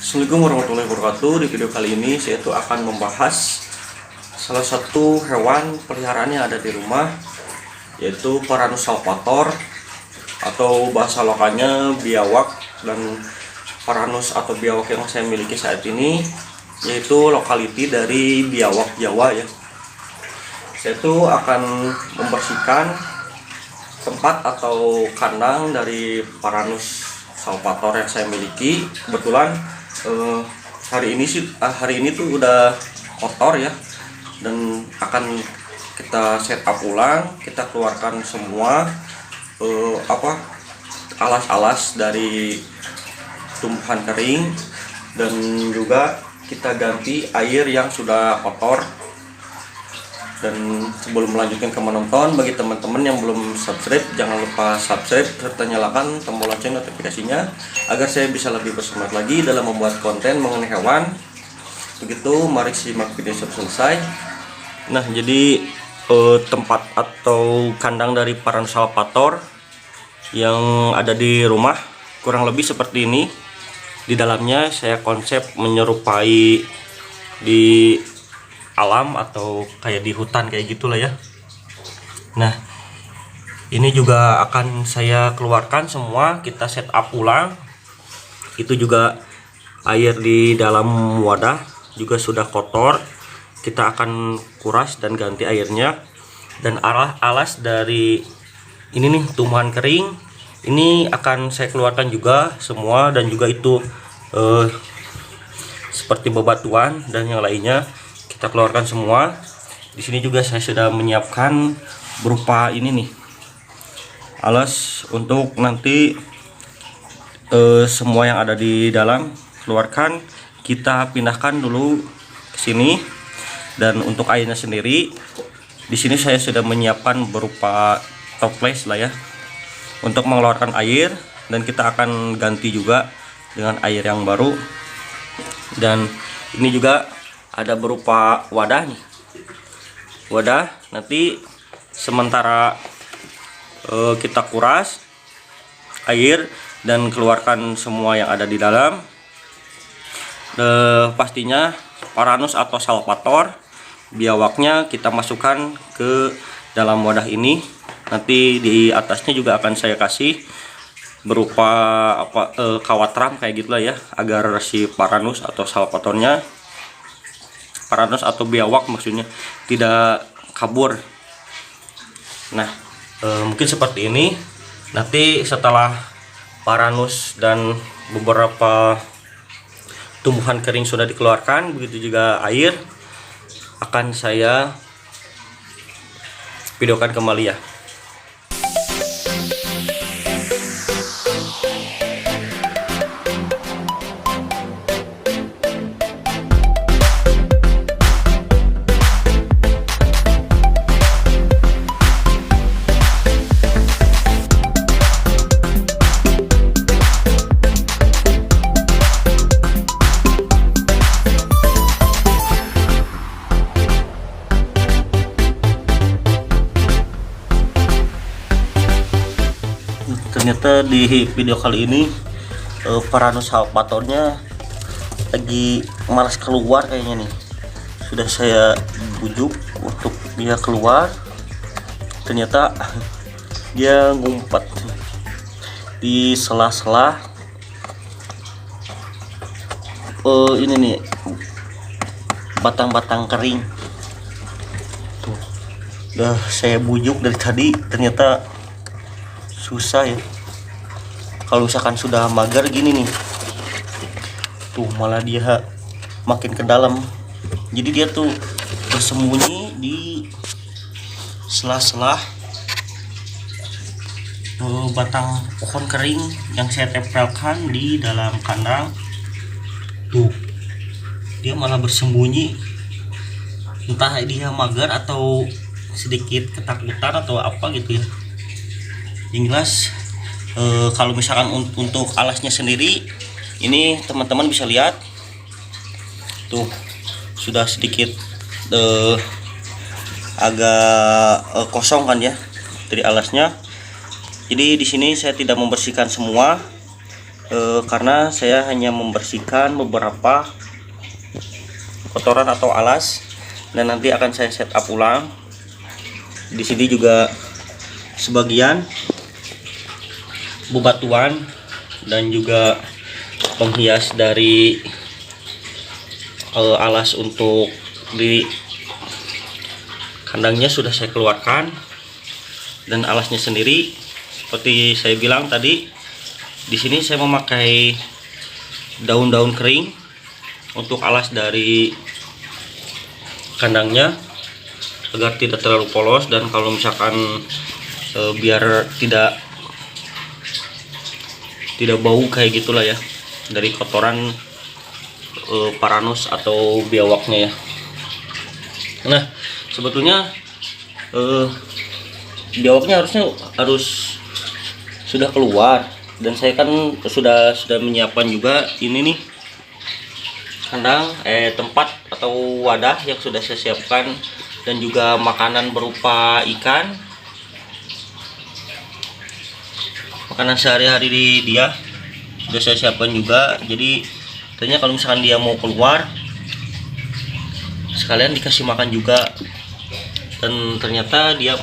Assalamualaikum warahmatullahi wabarakatuh. Di video kali ini saya tuh akan membahas salah satu hewan peliharaan yang ada di rumah, yaitu Varanus salvator atau bahasa lokalnya biawak. Dan Varanus atau biawak yang saya miliki saat ini yaitu lokality dari Biawak, Jawa ya. Saya tuh akan membersihkan tempat atau kandang dari Varanus salvator yang saya miliki. Kebetulan hari ini tuh udah kotor ya, dan akan kita set up ulang. Kita keluarkan semua alas-alas dari tumbuhan kering, dan juga kita ganti air yang sudah kotor. Dan sebelum melanjutkan ke menonton, bagi teman-teman yang belum subscribe, jangan lupa subscribe serta nyalakan tombol lonceng notifikasinya agar saya bisa lebih bersemangat lagi dalam membuat konten mengenai hewan. Begitu, mari simak video sampai selesai. Nah, jadi tempat atau kandang dari Varanus salvator yang ada di rumah kurang lebih seperti ini. Di dalamnya saya konsep menyerupai di alam atau kayak di hutan kayak gitulah ya. Nah, ini juga akan saya keluarkan semua, kita set up ulang. Itu juga air di dalam wadah juga sudah kotor, kita akan kuras dan ganti airnya. Dan alas dari ini nih, tumbuhan kering, ini akan saya keluarkan juga semua. Dan juga itu seperti bebatuan dan yang lainnya kita keluarkan semua. Di sini juga saya sudah menyiapkan berupa ini nih, alas untuk nanti semua yang ada di dalam keluarkan, kita pindahkan dulu ke sini. Dan untuk airnya sendiri, di sini saya sudah menyiapkan berupa toples lah ya, untuk mengeluarkan air. Dan kita akan ganti juga dengan air yang baru. Dan ini juga ada berupa wadah nih, wadah nanti sementara kita kuras air dan keluarkan semua yang ada di dalam. Pastinya Varanus atau salvator biawaknya kita masukkan ke dalam wadah ini. Nanti di atasnya juga akan saya kasih berupa kawat ram kayak gitulah ya, agar si Varanus atau salvatornya, Varanus atau biawak maksudnya, tidak kabur. Nah, mungkin seperti ini. Nanti setelah Varanus dan beberapa tumbuhan kering sudah dikeluarkan, begitu juga air, akan saya videokan kembali ya. Ternyata di video kali ini Varanus salvatornya lagi malas keluar kayaknya nih. Sudah saya bujuk untuk dia keluar, ternyata dia ngumpet di sela-sela ini nih, batang-batang kering tuh. Udah saya bujuk dari tadi, ternyata susah ya. Kalau misalkan sudah mager gini nih, tuh malah dia makin ke dalam. Jadi dia tuh bersembunyi di sela-sela batang pohon kering yang saya tempelkan di dalam kandang. Tuh, dia malah bersembunyi. Entah dia mager atau sedikit ketakutan atau apa gitu ya. Yang jelas kalau misalkan untuk alasnya sendiri, ini teman-teman bisa lihat tuh, sudah sedikit agak kosong kan ya dari alasnya. Jadi di sini saya tidak membersihkan semua, karena saya hanya membersihkan beberapa kotoran atau alas dan nanti akan saya setup ulang. Di sini juga sebagian bebatuan dan juga penghias dari alas untuk di kandangnya sudah saya keluarkan, dan alasnya sendiri seperti saya bilang tadi, di sini saya memakai daun-daun kering untuk alas dari kandangnya agar tidak terlalu polos, dan kalau misalkan biar tidak bau kayak gitulah ya dari kotoran paranus atau biawaknya ya. Nah, sebetulnya biawaknya harus sudah keluar, dan saya kan sudah menyiapkan juga ini nih kandang tempat atau wadah yang sudah saya siapkan, dan juga makanan berupa ikan, makanan sehari-hari dia sudah saya siapkan juga. Jadi ternyata kalau misalkan dia mau keluar sekalian dikasih makan juga, dan ternyata dia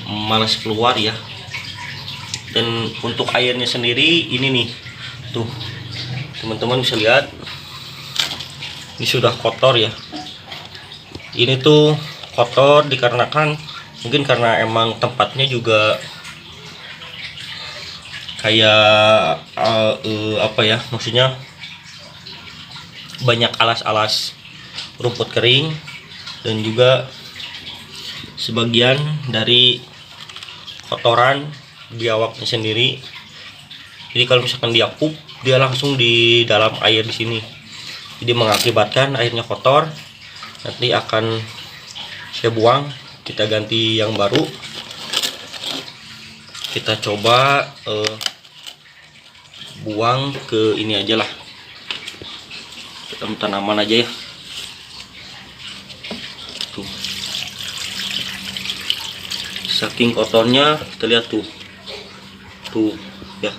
malas keluar ya. Dan untuk airnya sendiri ini nih tuh, teman-teman bisa lihat ini sudah kotor ya. Ini tuh kotor dikarenakan mungkin karena emang tempatnya juga kayak apa ya, maksudnya banyak alas-alas rumput kering, dan juga sebagian dari kotoran biawaknya sendiri. Jadi kalau misalkan dia pup, dia langsung di dalam air di sini, jadi mengakibatkan airnya kotor. Nanti akan saya buang, kita ganti yang baru. Kita coba buang ke ini aja lah, ke tanaman aja ya. Tuh, saking kotornya, kita lihat tuh ya,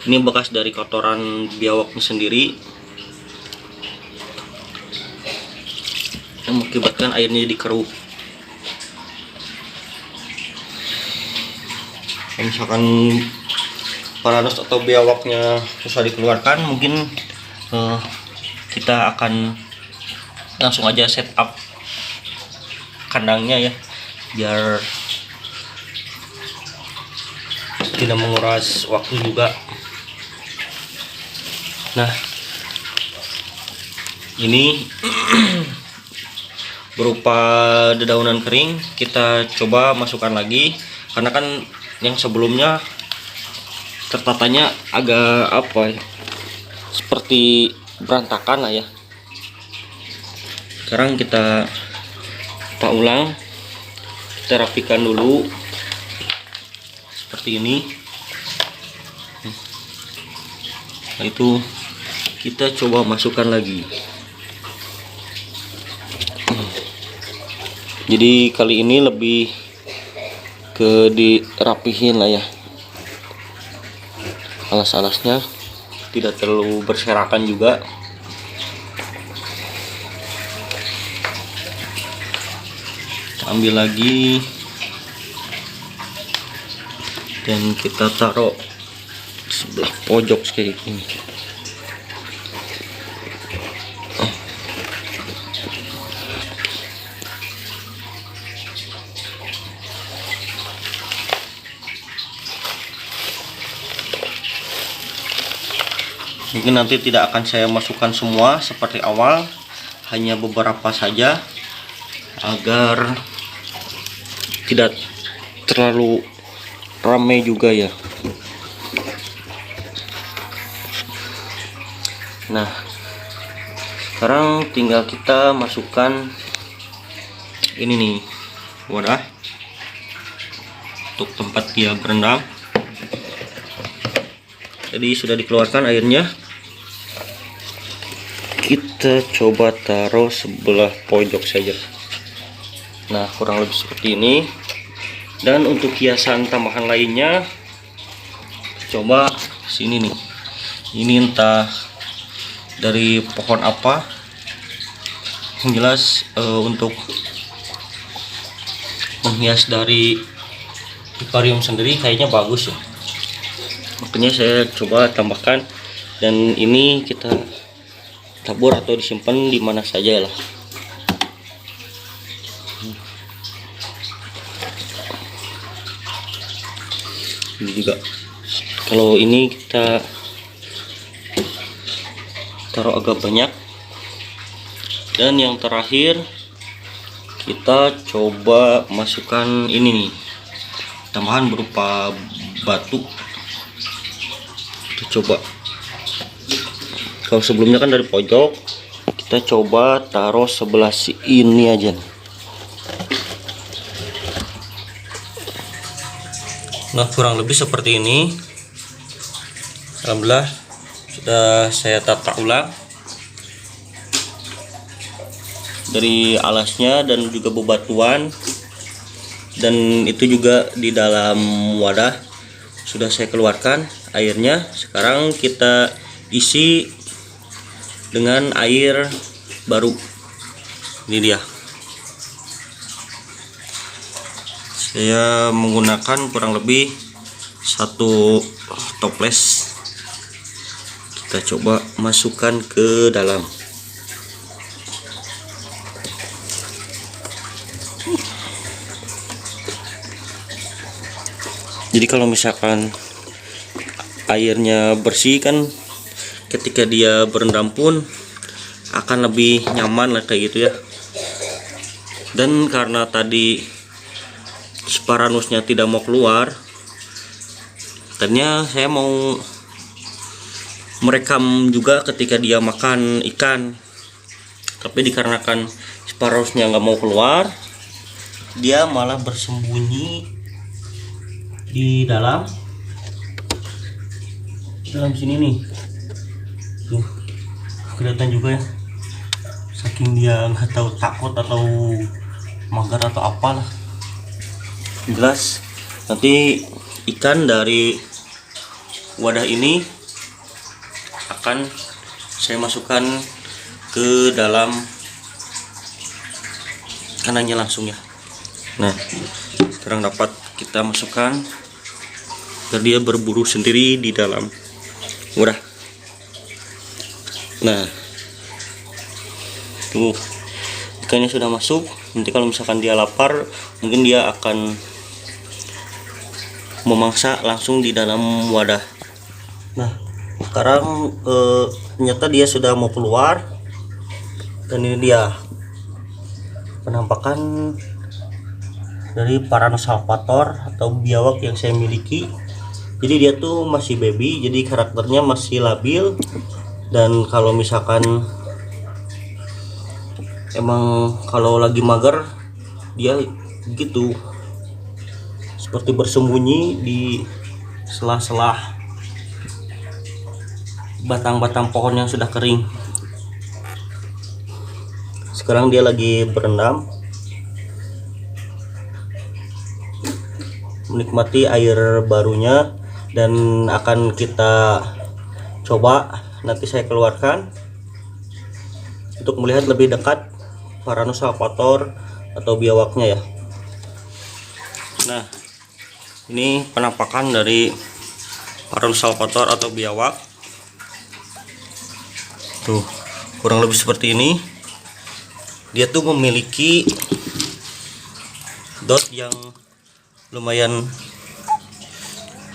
ini bekas dari kotoran biawaknya sendiri yang mengakibatkan airnya jadi keruh. Kalau misalkan paranus atau biawaknya susah dikeluarkan, mungkin kita akan langsung aja setup kandangnya ya, biar tidak menguras waktu juga. Nah, ini berupa dedaunan kering, kita coba masukkan lagi, karena kan yang sebelumnya tertatanya agak apa ya, seperti berantakan lah ya. Sekarang kita ulang, kita rapikan dulu seperti ini. Nah, itu kita coba masukkan lagi. Jadi kali ini lebih ke dirapihin lah ya, alas-alasnya tidak terlalu berserakan juga. Kita ambil lagi dan kita taruh sebelah pojok kayak gini. Mungkin nanti tidak akan saya masukkan semua seperti awal, hanya beberapa saja agar tidak terlalu ramai juga ya. Nah, sekarang tinggal kita masukkan ini nih, wadah untuk tempat dia berendam. Jadi sudah dikeluarkan airnya. Kita coba taruh sebelah pojok saja. Nah, kurang lebih seperti ini. Dan untuk hiasan tambahan lainnya, coba sini nih. Ini entah dari pohon apa. Yang jelas untuk menghias dari akuarium sendiri kayaknya bagus ya. Makanya saya coba tambahkan, dan ini kita tabur atau disimpan di mana saja lah. Ini juga kalau ini kita taruh agak banyak. Dan yang terakhir kita coba masukkan ini nih, tambahan berupa batu. Kita coba, kalau sebelumnya kan dari pojok, kita coba taruh sebelah ini aja. Nah, kurang lebih seperti ini. Alhamdulillah sudah saya tata ulang dari alasnya dan juga bebatuan, dan itu juga di dalam wadah sudah saya keluarkan airnya. Sekarang kita isi dengan air baru. Ini dia, saya menggunakan kurang lebih 1 toples. Kita coba masukkan ke dalam. Jadi kalau misalkan airnya bersih kan, ketika dia berendam pun akan lebih nyaman lah kayak gitu ya. Dan karena tadi sparanusnya tidak mau keluar, tadinya saya mau merekam juga ketika dia makan ikan, tapi dikarenakan sparanusnya nggak mau keluar, dia malah bersembunyi di dalam sini nih. Tuh, kelihatan juga ya, saking dia nggak tahu takut atau mager atau apalah. Jelas nanti ikan dari wadah ini akan saya masukkan ke dalam kanannya langsung ya. Nah, sekarang dapat kita masukkan biar dia berburu sendiri di dalam wadah. Nah, tuh ikannya sudah masuk. Nanti kalau misalkan dia lapar, mungkin dia akan memangsa langsung di dalam wadah. Nah, sekarang ternyata dia sudah mau keluar, dan ini dia penampakan dari Varanus salvator atau biawak yang saya miliki. Jadi dia tuh masih baby, jadi karakternya masih labil, dan kalau misalkan emang kalau lagi mager dia gitu, seperti bersembunyi di sela-sela batang-batang pohon yang sudah kering. Sekarang dia lagi berendam, menikmati air barunya, dan akan kita coba nanti saya keluarkan untuk melihat lebih dekat Varanus salvator atau biawaknya ya. Nah, ini penampakan dari Varanus salvator atau biawak. Tuh, kurang lebih seperti ini. Dia tuh memiliki dot yang lumayan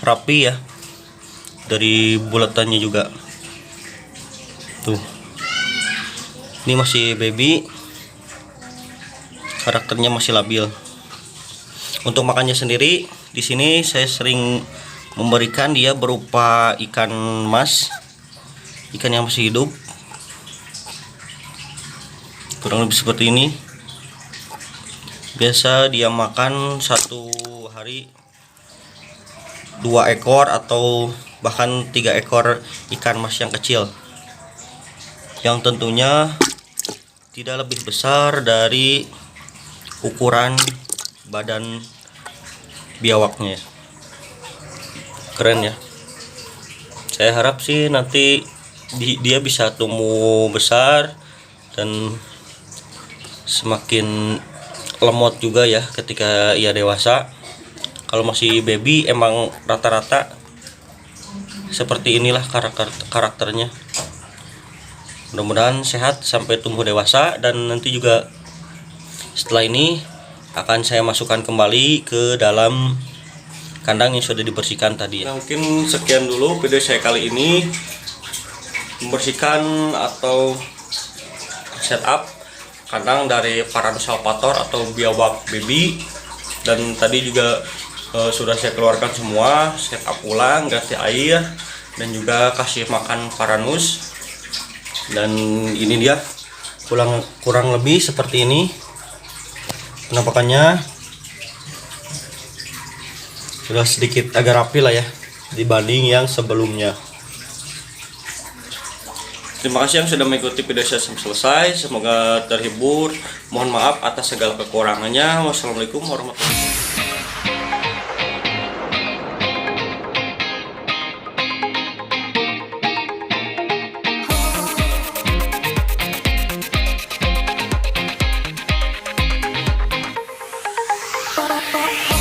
rapi ya, dari bulatannya juga. Tuh, ini masih baby, karakternya masih labil. Untuk makannya sendiri, di sini saya sering memberikan dia berupa ikan mas, ikan yang masih hidup. Kurang lebih seperti ini. Biasa dia makan satu hari 2 ekor atau bahkan 3 ekor ikan mas yang kecil, yang tentunya tidak lebih besar dari ukuran badan biawaknya. Keren ya. Saya harap sih nanti dia bisa tumbuh besar dan semakin lemot juga ya ketika ia dewasa. Kalau masih baby emang rata-rata seperti inilah karakternya. Mudah-mudahan sehat sampai tumbuh dewasa, dan nanti juga setelah ini akan saya masukkan kembali ke dalam kandang yang sudah dibersihkan tadi ya. Nah, mungkin sekian dulu video saya kali ini, membersihkan atau setup kandang dari Varanus salvator atau biawak baby. Dan tadi juga sudah saya keluarkan semua, setup ulang, ganti air, dan juga kasih makan Varanus. Dan ini dia kurang lebih seperti ini penampakannya. Sudah sedikit agak rapi lah ya dibanding yang sebelumnya. Terima kasih yang sudah mengikuti video saya sampai selesai. Semoga terhibur. Mohon maaf atas segala kekurangannya. Wassalamualaikum warahmatullahi wabarakatuh. Oh, oh, oh.